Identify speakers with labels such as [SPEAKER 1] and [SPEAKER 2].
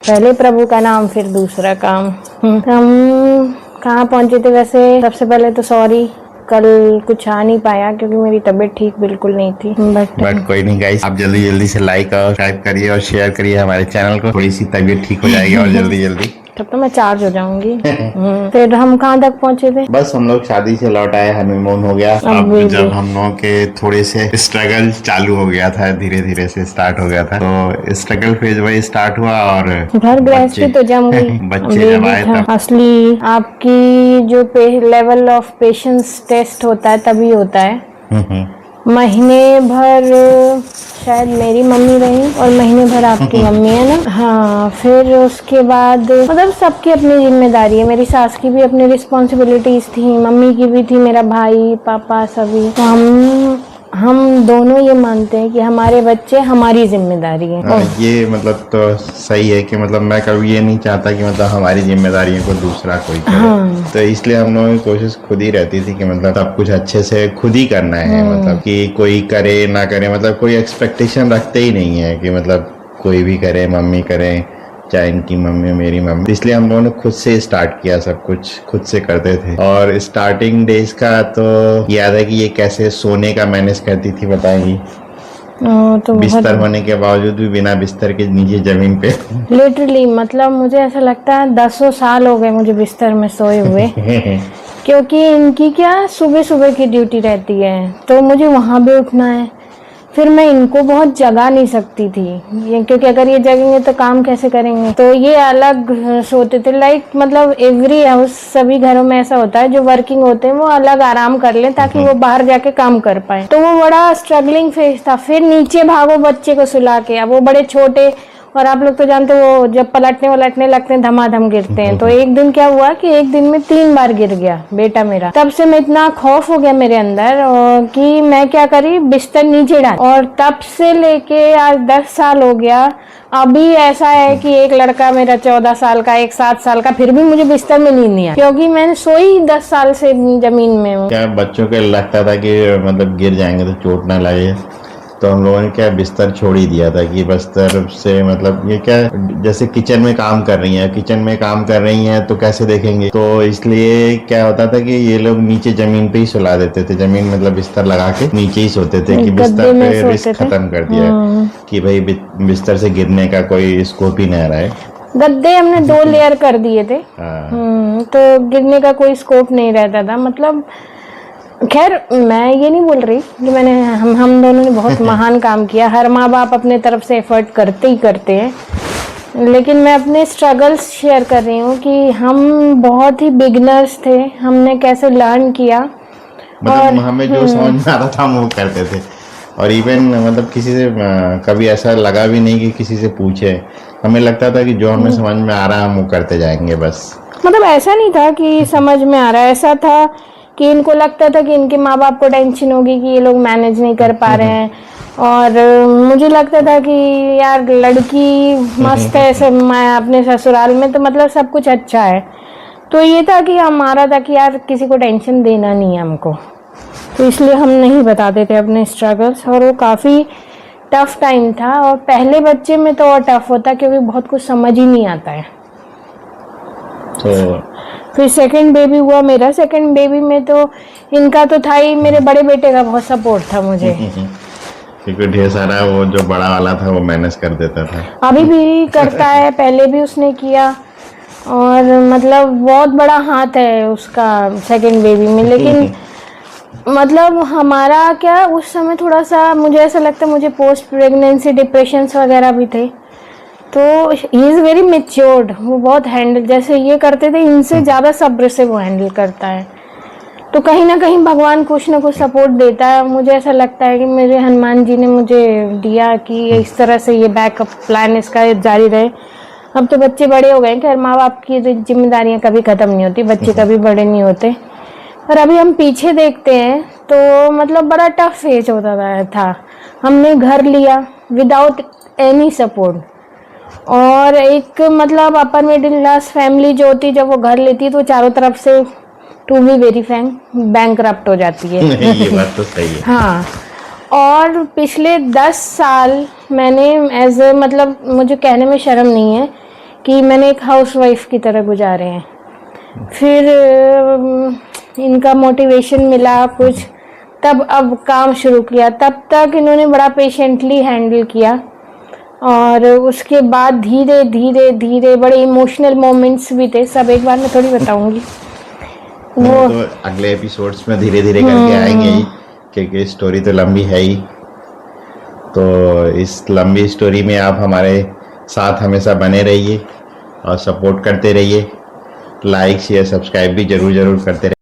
[SPEAKER 1] पहले प्रभु का नाम फिर दूसरा काम। हम कहाँ पहुंचे थे वैसे? सबसे पहले तो सॉरी, कल कुछ आ नहीं पाया क्योंकि मेरी तबीयत ठीक बिल्कुल नहीं थी।
[SPEAKER 2] बट कोई नहीं गाइस, आप जल्दी जल्दी से लाइक और सब्सक्राइब करिए और शेयर करिए हमारे चैनल को, थोड़ी सी तबीयत ठीक हो जाएगी और जल्दी जल्दी
[SPEAKER 1] तब तो मैं चार्ज हो जाऊंगी। फिर हम कहाँ तक पहुंचे थे?
[SPEAKER 2] बस हम लोग शादी से लौट आए, हनीमून हो गया। अब जब हम लोगों के थोड़े से स्ट्रगल चालू हो गया था, धीरे धीरे से स्टार्ट हो गया था, तो स्ट्रगल फेज वही स्टार्ट हुआ और
[SPEAKER 1] घर गृहस्थी तो जम गई।
[SPEAKER 2] बच्चे जब आए तब
[SPEAKER 1] असली आपकी जो लेवल ऑफ पेशेंस टेस्ट होता है तभी होता है। महीने भर शायद मेरी मम्मी रही और महीने भर आपकी मम्मी, है ना? हाँ, फिर उसके बाद मतलब सबकी अपनी जिम्मेदारी है। मेरी सास की भी अपनी रिस्पॉन्सिबिलिटीज थी, मम्मी की भी थी, मेरा भाई पापा सभी। तो हम दोनों ये मानते हैं कि हमारे बच्चे हमारी जिम्मेदारी है।
[SPEAKER 2] ये मतलब तो सही है कि मतलब मैं कभी ये नहीं चाहता कि मतलब हमारी जिम्मेदारियों को दूसरा कोई करे। हाँ। तो इसलिए हम लोगों की कोशिश खुद ही रहती थी कि मतलब सब कुछ अच्छे से खुद ही करना है। मतलब कि कोई करे ना करे, मतलब कोई एक्सपेक्टेशन रखते ही नहीं है कि मतलब कोई भी करे, मम्मी करे, चाहे इनकी मम्मी मेरी मम्मी। इसलिए हम लोगों ने खुद से स्टार्ट किया, सब कुछ खुद से करते थे। और स्टार्टिंग डेज का तो याद है कि ये कैसे सोने का मैनेज करती थी, बताएंगी? तो बिस्तर होने के बावजूद भी बिना बिस्तर के नीचे जमीन पे
[SPEAKER 1] लिटरली, मतलब मुझे ऐसा लगता है 10 साल हो गए मुझे बिस्तर में सोए हुए। क्योंकि इनकी क्या सुबह सुबह की ड्यूटी रहती है, तो मुझे वहां भी उठना है। फिर मैं इनको बहुत जगा नहीं सकती थी ये, क्योंकि अगर ये जगेंगे तो काम कैसे करेंगे। तो ये अलग सोते थे, लाइक मतलब एवरी हाउस, सभी घरों में ऐसा होता है, जो वर्किंग होते हैं वो अलग आराम कर लें ताकि वो बाहर जाके काम कर पाए। तो वो बड़ा स्ट्रगलिंग फेज था। फिर नीचे भागो बच्चे को सुला के, अब वो बड़े छोटे, और आप लोग तो जानते हो वो जब पलटने लगते हैं धमाधम गिरते हैं। तो एक दिन क्या हुआ कि एक दिन में 3 बार गिर गया बेटा मेरा। तब से मैं इतना खौफ हो गया मेरे अंदर और कि मैं क्या करी, बिस्तर नीचे डाल। और तब से लेके आज 10 साल हो गया। अभी ऐसा है कि एक लड़का मेरा 14 साल का, एक 7 साल का, फिर भी मुझे बिस्तर में नींद नहीं आई क्योंकि मैंने सोई 10 साल से जमीन में हूँ।
[SPEAKER 2] क्या बच्चों को लगता था कि मतलब गिर जाएंगे तो चोट ना लगे, तो हम लोगों ने क्या बिस्तर छोड़ ही दिया था कि बिस्तर से मतलब ये क्या, जैसे किचन में काम कर रही हैं तो कैसे देखेंगे। तो इसलिए क्या होता था कि ये लोग नीचे जमीन पे ही सुला देते थे, जमीन मतलब बिस्तर लगा के नीचे ही सोते थे कि बिस्तर पे रिस्क खत्म कर दिया कि भाई बिस्तर से गिरने का कोई स्कोप ही नहीं रहा है।
[SPEAKER 1] गद्दे हमने 2 लेयर कर दिए थे। तो गिरने का कोई स्कोप नहीं रहता था। मतलब खैर, मैं ये नहीं बोल रही कि हम दोनों ने बहुत महान काम किया। हर माँ बाप अपने तरफ से एफर्ट करते हैं, लेकिन मैं अपने स्ट्रगल्स शेयर कर रही हूँ कि हम बहुत ही बिगिनर्स थे, हमने कैसे लर्न किया।
[SPEAKER 2] मतलब हमें जो समझ में आता था हम वो करते थे। और इवन मतलब किसी से कभी ऐसा लगा भी नहीं कि किसी से पूछे, हमें लगता था कि जो हमें समझ में आ रहा है हम वो करते जाएंगे बस। मतलब
[SPEAKER 1] ऐसा नहीं था कि समझ में आ रहा है, ऐसा था कि इनको लगता था कि इनके माँ बाप को टेंशन होगी कि ये लोग मैनेज नहीं कर पा रहे हैं। और मुझे लगता था कि यार लड़की मस्त है सब अपने ससुराल में, तो मतलब सब कुछ अच्छा है। तो ये था कि हमारा था कि यार किसी को टेंशन देना नहीं है हमको, तो इसलिए हम नहीं बताते थे अपने स्ट्रगल्स। और वो काफ़ी टफ टाइम था, और पहले बच्चे में तो और टफ होता क्योंकि बहुत कुछ समझ ही नहीं आता है। फिर सेकंड बेबी हुआ मेरा। सेकंड बेबी में तो इनका तो था ही, मेरे बड़े बेटे का बहुत सपोर्ट था मुझे
[SPEAKER 2] क्योंकि ढेर सारा वो जो बड़ा वाला था वो मैनेज कर देता था,
[SPEAKER 1] अभी भी करता है, पहले भी उसने किया। और मतलब बहुत बड़ा हाथ है उसका सेकंड बेबी में। लेकिन मतलब हमारा क्या उस समय थोड़ा सा मुझे ऐसा लगता है, मुझे पोस्ट प्रेगनेंसी डिप्रेशंस वगैरह भी थे। तो ही इज़ वेरी मेच्योर्ड, वो बहुत हैंडल, जैसे ये करते थे इनसे ज़्यादा सब्र से वो हैंडल करता है। तो कहीं ना कहीं भगवान कुछ ना कुछ सपोर्ट देता है। मुझे ऐसा लगता है कि मेरे हनुमान जी ने मुझे दिया कि इस तरह से ये बैकअप प्लान इसका जारी रहे। अब तो बच्चे बड़े हो गए, खैर माँ बाप की जिम्मेदारियाँ कभी ख़त्म नहीं होती, बच्चे कभी बड़े नहीं होते। पर अभी हम पीछे देखते हैं तो मतलब बड़ा टफ फेज होता था। हमने घर लिया विदाउट एनी सपोर्ट, और एक मतलब अपर मिडिल क्लास फैमिली जो होती, जब वो घर लेती है तो चारों तरफ से to be very frank bankrupt हो जाती है।
[SPEAKER 2] ये बात तो सही है।
[SPEAKER 1] हाँ, और पिछले 10 साल मैंने मतलब मुझे कहने में शर्म नहीं है कि मैंने एक हाउसवाइफ की तरह गुजारे हैं। फिर इनका मोटिवेशन मिला कुछ, तब अब काम शुरू किया। तब तक इन्होंने बड़ा पेशेंटली हैंडल किया, और उसके बाद धीरे धीरे धीरे बड़े इमोशनल मोमेंट्स भी थे, सब एक बार मैं थोड़ी बताऊंगी।
[SPEAKER 2] वो तो अगले एपिसोड्स में धीरे धीरे करके आएंगे ही, क्योंकि स्टोरी तो लंबी है ही। तो इस लंबी स्टोरी में आप हमारे साथ हमेशा बने रहिए और सपोर्ट करते रहिए। लाइक शेयर सब्सक्राइब भी जरूर करते रहिए।